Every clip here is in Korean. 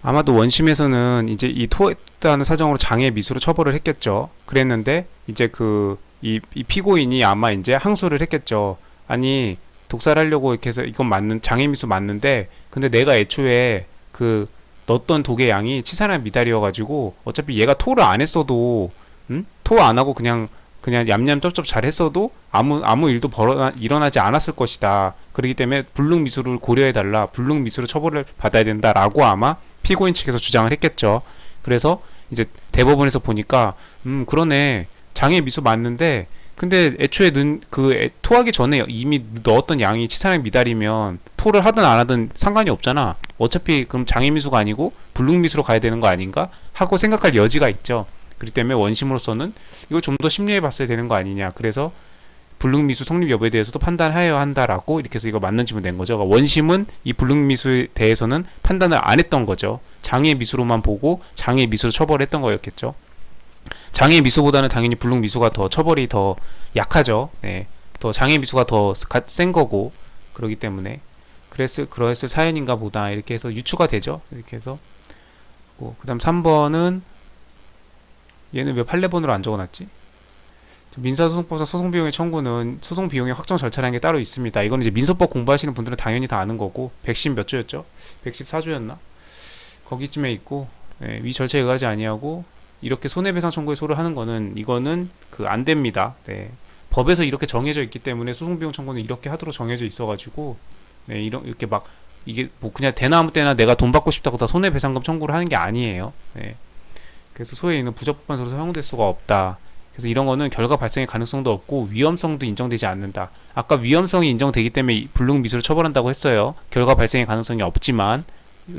아마도 원심에서는 이제 이 토했다는 사정으로 장애 미수로 처벌을 했겠죠. 그랬는데 이제 이 피고인이 아마 이제 항소를 했겠죠. 아니 독살하려고 이렇게 해서 이건 맞는 장애 미수 맞는데 근데 내가 애초에 넣었던 독의 양이 치사한 미달이어가지고 어차피 얘가 토를 안 했어도 토 안 하고 그냥 얌얌 쩝쩝 잘 했어도 아무 일도 일어나지 않았을 것이다. 그렇기 때문에 불능 미수를 고려해달라. 불능 미수로 처벌을 받아야 된다라고 아마 피고인 측에서 주장을 했겠죠. 그래서 이제 대법원에서 보니까 그러네. 장애 미수 맞는데 근데 애초에 토하기 전에 이미 넣었던 양이 치사량 미달이면 토를 하든 안 하든 상관이 없잖아. 어차피 그럼 장애 미수가 아니고 불능 미수로 가야 되는 거 아닌가 하고 생각할 여지가 있죠. 그렇기 때문에 원심으로서는 이걸 좀 더 심리해 봤어야 되는 거 아니냐. 그래서 불능미수 성립 여부에 대해서도 판단하여야 한다라고 이렇게 해서 이거 맞는 질문 낸 거죠. 그러니까 원심은 이 불능미수에 대해서는 판단을 안 했던 거죠. 장애 미수로만 보고 장애 미수로 처벌했던 거였겠죠. 장애 미수보다는 당연히 불능미수가 더 처벌이 더 약하죠. 네. 더 장애 미수가 더 센 거고 그러기 때문에 그랬을 사연인가 보다 이렇게 해서 유추가 되죠. 이렇게 해서 그다음 3번은 얘는 왜 판례본으로 안 적어놨지? 민사소송법상 소송비용의 청구는 소송비용의 확정 절차라는 게 따로 있습니다. 이거는 이제 민소법 공부하시는 분들은 당연히 다 아는 거고 110 몇 조였죠? 114조였나? 거기쯤에 있고 위 절차에 의하지 아니하고 이렇게 손해배상 청구에 소를 하는 거는 이거는 안 됩니다. 네. 법에서 이렇게 정해져 있기 때문에 소송비용 청구는 이렇게 하도록 정해져 있어가지고 이렇게 막 이게 뭐 그냥 대나무 때나 내가 돈 받고 싶다고 다 손해배상금 청구를 하는 게 아니에요. 네. 그래서 소에 있는 부적법한서로 사용될 수가 없다. 그래서 이런 거는 결과 발생의 가능성도 없고 위험성도 인정되지 않는다. 아까 위험성이 인정되기 때문에 불능미수를 처벌한다고 했어요. 결과 발생의 가능성이 없지만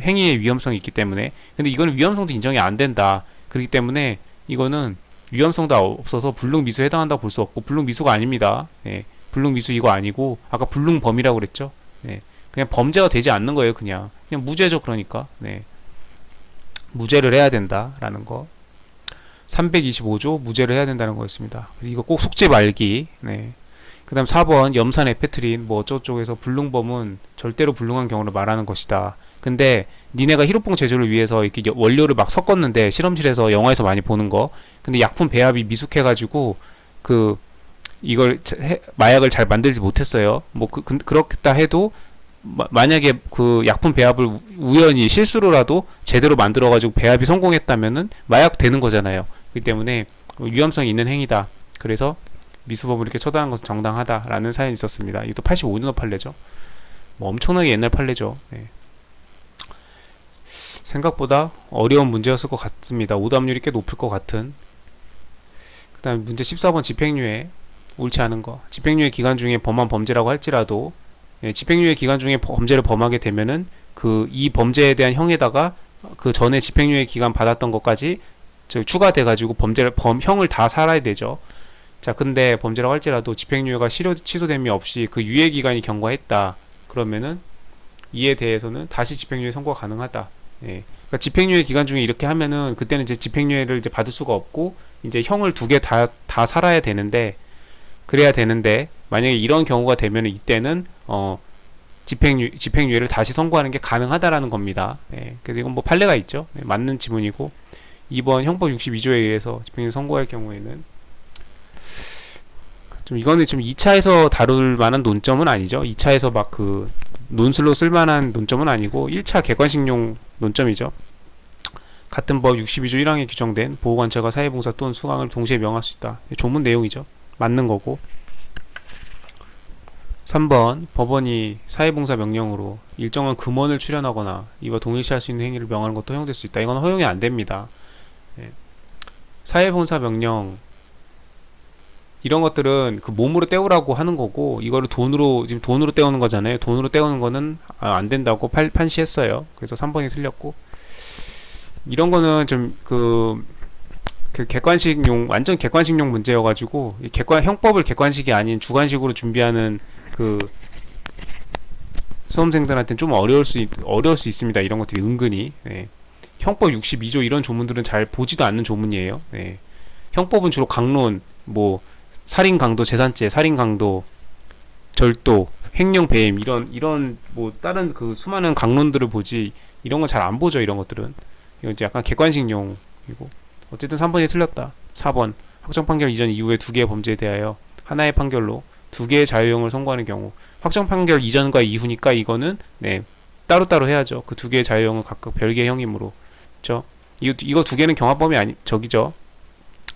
행위의 위험성이 있기 때문에. 근데 이거는 위험성도 인정이 안 된다. 그렇기 때문에 이거는 위험성도 없어서 불능미수에 해당한다고 볼 수 없고 불능미수가 아닙니다. 네. 불능미수 이거 아니고 아까 불능범이라고 그랬죠. 네. 그냥 범죄가 되지 않는 거예요. 그냥 무죄죠. 그러니까 네. 무죄를 해야 된다라는 거. 325조 무죄를 해야 된다는 거였습니다. 그래서 이거 꼭 속지 말기. 네. 그 다음 4번 염산 에페트린 뭐 어쩌고저쩌고해서 불능범은 절대로 불능한 경우를 말하는 것이다. 근데 니네가 히로뽕 제조를 위해서 이렇게 원료를 막 섞었는데 실험실에서 영화에서 많이 보는 거. 근데 약품 배합이 미숙해가지고 이걸 마약을 잘 만들지 못했어요. 뭐 그렇겠다 해도 만약에 약품 배합을 우연히 실수로라도 제대로 만들어가지고 배합이 성공했다면은 마약 되는 거잖아요. 그렇기 때문에 위험성이 있는 행위다. 그래서 미수법을 이렇게 처단한 것은 정당하다라는 사연이 있었습니다. 이것도 85년도 판례죠. 뭐 엄청나게 옛날 판례죠. 네. 생각보다 어려운 문제였을 것 같습니다. 오답률이 꽤 높을 것 같은. 그 다음 문제 14번 집행유예 옳지 않은 거. 집행유예 기간 중에 범한 범죄라고 할지라도 집행유예 기간 중에 범죄를 범하게 되면은 이 범죄에 대한 형에다가 전에 집행유예 기간 받았던 것까지 추가돼가지고 형을 다 살아야 되죠. 자, 근데 범죄라고 할지라도 집행유예가 취소됨이 없이 유예 기간이 경과했다. 그러면은 이에 대해서는 다시 집행유예 선고가 가능하다. 예. 그러니까 집행유예 기간 중에 이렇게 하면은 그때는 이제 집행유예를 이제 받을 수가 없고 이제 형을 2개 다 살아야 되는데 그래야 되는데 만약에 이런 경우가 되면 이때는 집행유예를 다시 선고하는 게 가능하다라는 겁니다. 네, 그래서 이건 뭐 판례가 있죠. 네, 맞는 지문이고 2번 형법 62조에 의해서 집행유예 선고할 경우에는 이거는 지금 2차에서 다룰 만한 논점은 아니죠. 2차에서 막 논술로 쓸 만한 논점은 아니고 1차 객관식용 논점이죠. 같은 법 62조 1항에 규정된 보호관찰과 사회봉사 또는 수강을 동시에 명할 수 있다. 조문 내용이죠. 맞는 거고. 3번 법원이 사회봉사 명령으로 일정한 금원을 출연하거나 이와 동일시할 수 있는 행위를 명하는 것도 허용될 수 있다. 이건 허용이 안 됩니다. 예. 사회봉사 명령 이런 것들은 몸으로 때우라고 하는 거고 이거를 지금 돈으로 때우는 거잖아요. 돈으로 때우는 거는 안 된다고 판시했어요. 그래서 3번이 틀렸고 이런 거는 좀 완전 객관식용 문제여가지고 형법을 객관식이 아닌 주관식으로 준비하는 수험생들한테는 좀 어려울 수 있습니다. 이런 것들이 은근히. 네. 형법 62조 이런 조문들은 잘 보지도 않는 조문이에요. 네. 형법은 주로 강론, 살인 강도, 재산죄, 살인 강도, 절도, 횡령 배임 이런 뭐 다른 그 수많은 강론들을 보지 이런 건 잘 안 보죠. 이런 것들은 이건 이제 약간 객관식용이고 어쨌든 3번이 틀렸다. 4번 확정 판결 이전 이후의 두 개의 범죄에 대하여 하나의 판결로 두 개의 자유형을 선고하는 경우 확정 판결 이전과 이후니까 이거는 네 따로따로 해야죠. 그 두 개의 자유형은 각각 별개의 형이므로 그렇죠? 이거 두 개는 경합범위 아니 저기죠.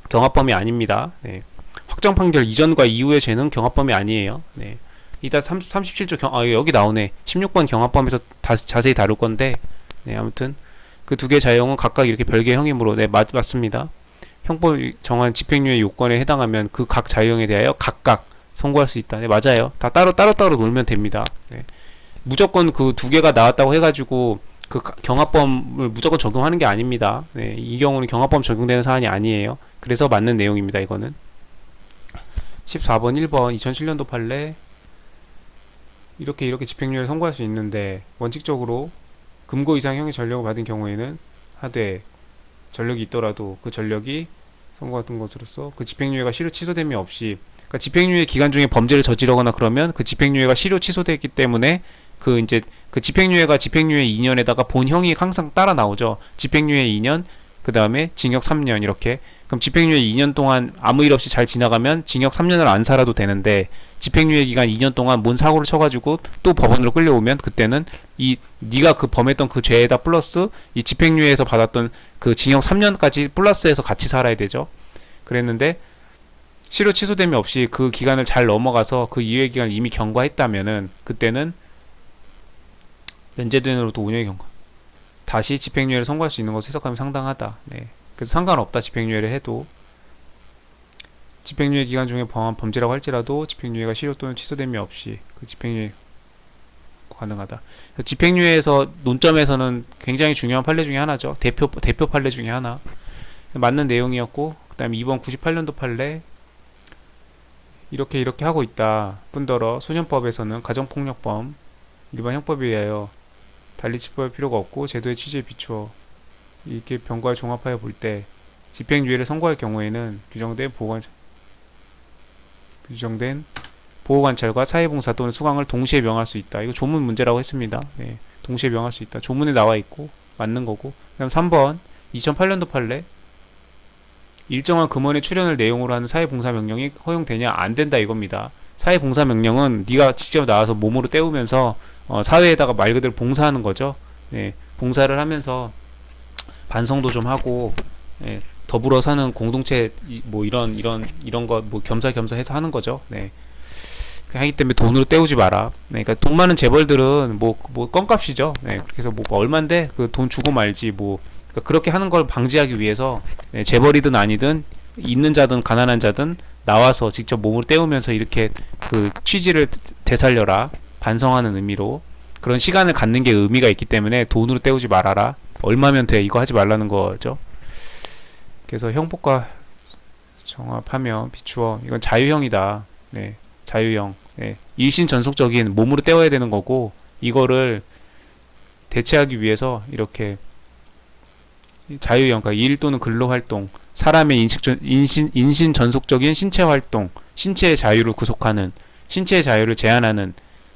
경합범위 아닙니다. 네. 확정 판결 이전과 이후의 죄는 경합범위 아니에요. 네. 이따 37조 여기 나오네. 16번 경합범위에서 자세히 다룰 건데 네, 아무튼 그 두 개의 자유형은 각각 이렇게 별개의 형이므로 네, 맞습니다. 형법 정한 집행유예 요건에 해당하면 그 각 자유형에 대하여 각각 선고할 수 있다. 네, 맞아요. 다 따로 놀면 됩니다. 네. 무조건 그 두 개가 나왔다고 해가지고 그 경합범을 무조건 적용하는 게 아닙니다. 네, 이 경우는 경합범 적용되는 사안이 아니에요. 그래서 맞는 내용입니다. 이거는 14번 1번 2007년도 판례 이렇게 집행유예를 선고할 수 있는데 원칙적으로 금고 이상 형의 전력을 받은 경우에는 하되 전력이 있더라도 그 전력이 선고받은 것으로서 그 집행유예가 실효 취소됨이 없이 그러니까 집행유예 기간 중에 범죄를 저지르거나 그러면 그 집행유예가 실효 취소됐기 때문에 그 이제 그 집행유예가 집행유예 2년에다가 본형이 항상 따라 나오죠. 집행유예 2년 그 다음에 징역 3년 이렇게 그럼 집행유예 2년 동안 아무 일 없이 잘 지나가면 징역 3년을 안 살아도 되는데 집행유예 기간 2년 동안 뭔 사고를 쳐가지고 또 법원으로 끌려오면 그때는 이 네가 그 범했던 그 죄에다 플러스 이 집행유예에서 받았던 그 징역 3년까지 플러스해서 같이 살아야 되죠. 그랬는데 실효 취소됨이 없이 그 기간을 잘 넘어가서 그 이후의 기간을 이미 경과했다면은 그때는 면제된으로부터 5년의 경과 다시 집행유예를 선고할 수 있는 것을 해석하면 상당하다. 네. 그래서 상관없다. 집행유예를 해도 집행유예 기간 중에 범한 범죄라고 할지라도 집행유예가 실효 또는 취소됨이 없이 그 집행유예 가능하다. 집행유예에서 논점에서는 굉장히 중요한 판례 중에 하나죠. 대표 판례 중에 하나. 맞는 내용이었고 그 다음에 2번 98년도 판례 이렇게 하고 있다. 뿐더러 소년법에서는 가정폭력범 일반 형법에 의하여 달리 처벌할 필요가 없고 제도의 취지에 비추어 이렇게 병과를 종합하여 볼 때 집행유예를 선고할 경우에는 규정된 보호관찰과 사회봉사 또는 수강을 동시에 명할 수 있다. 이거 조문 문제라고 했습니다. 네, 동시에 명할 수 있다. 조문에 나와 있고 맞는 거고. 그다음 3번 2008년도 판례 일정한 금원의 출연을 내용으로 하는 사회봉사 명령이 허용되냐 안 된다 이겁니다. 사회봉사 명령은 네가 직접 나와서 몸으로 때우면서 사회에다가 말 그대로 봉사하는 거죠. 네, 봉사를 하면서 반성도 좀 하고 예, 더불어 사는 공동체 뭐 이런 거 뭐 겸사겸사 해서 하는 거죠. 네. 하기 때문에 돈으로 때우지 마라. 네, 그러니까 돈 많은 재벌들은 뭐 껌값이죠. 네, 그렇게 해서 뭐 얼만데 그 돈 주고 말지 뭐 그러니까 그렇게 하는 걸 방지하기 위해서 네, 재벌이든 아니든 있는 자든 가난한 자든 나와서 직접 몸으로 때우면서 이렇게 그 취지를 되살려라 반성하는 의미로 그런 시간을 갖는 게 의미가 있기 때문에 돈으로 때우지 말아라. 얼마면 돼 이거 하지 말라는 거죠. 그래서 형법과 정합하면 비추어 이건 자유형이다. 네, 자유형. 네, 일신 전속적인 몸으로 때워야 되는 거고 이거를 대체하기 위해서 이렇게 자유형, 그러니까 일 또는 근로활동, 사람의 인신 전속적인 신체활동, 신체의 자유를 구속하는, 신체의 자유를 제한하는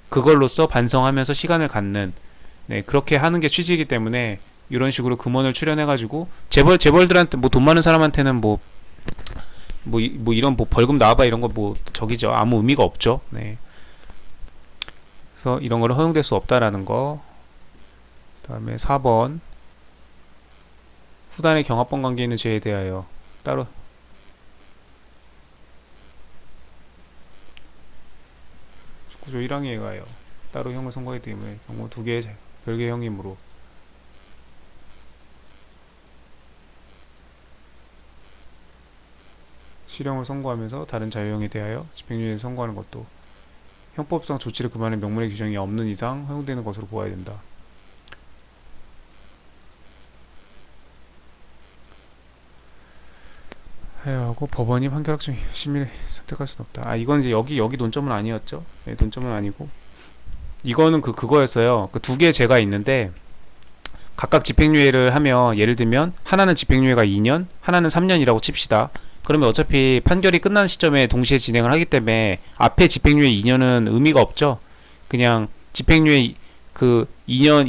그걸로써 반성하면서 시간을 갖는 네, 그렇게 하는 게 취지이기 때문에 이런 식으로 금원을 출연해가지고 재벌들한테 뭐 돈 많은 사람한테는 뭐 이런 뭐 벌금 나와봐 이런 거 뭐 저기죠 아무 의미가 없죠. 네. 그래서 이런 거는 허용될 수 없다라는 거. 그다음에 4번 후단의 경합범 관계에 있는 죄에 대하여 따로 구조 1항에 의하여 따로 형을 선고하기 때문에 경우 두 개의 별개의 형이므로 실형을 선고하면서 다른 자유형에 대하여 집행유예를 선고하는 것도 형법상 조치를 금하는 명문의 규정이 없는 이상 허용되는 것으로 보아야 된다. 하여하고 법원이 판결학 중 심의를 선택할 수는 없다. 아 이건 이제 여기 논점은 아니었죠. 네, 논점은 아니고 이거는 그거였어요. 그 두 개의 죄가 있는데 각각 집행유예를 하면 예를 들면 하나는 집행유예가 2년, 하나는 3년이라고 칩시다. 그러면 어차피 판결이 끝나는 시점에 동시에 진행을 하기 때문에 앞에 집행유예 2년은 의미가 없죠. 그냥 집행유예 그 2년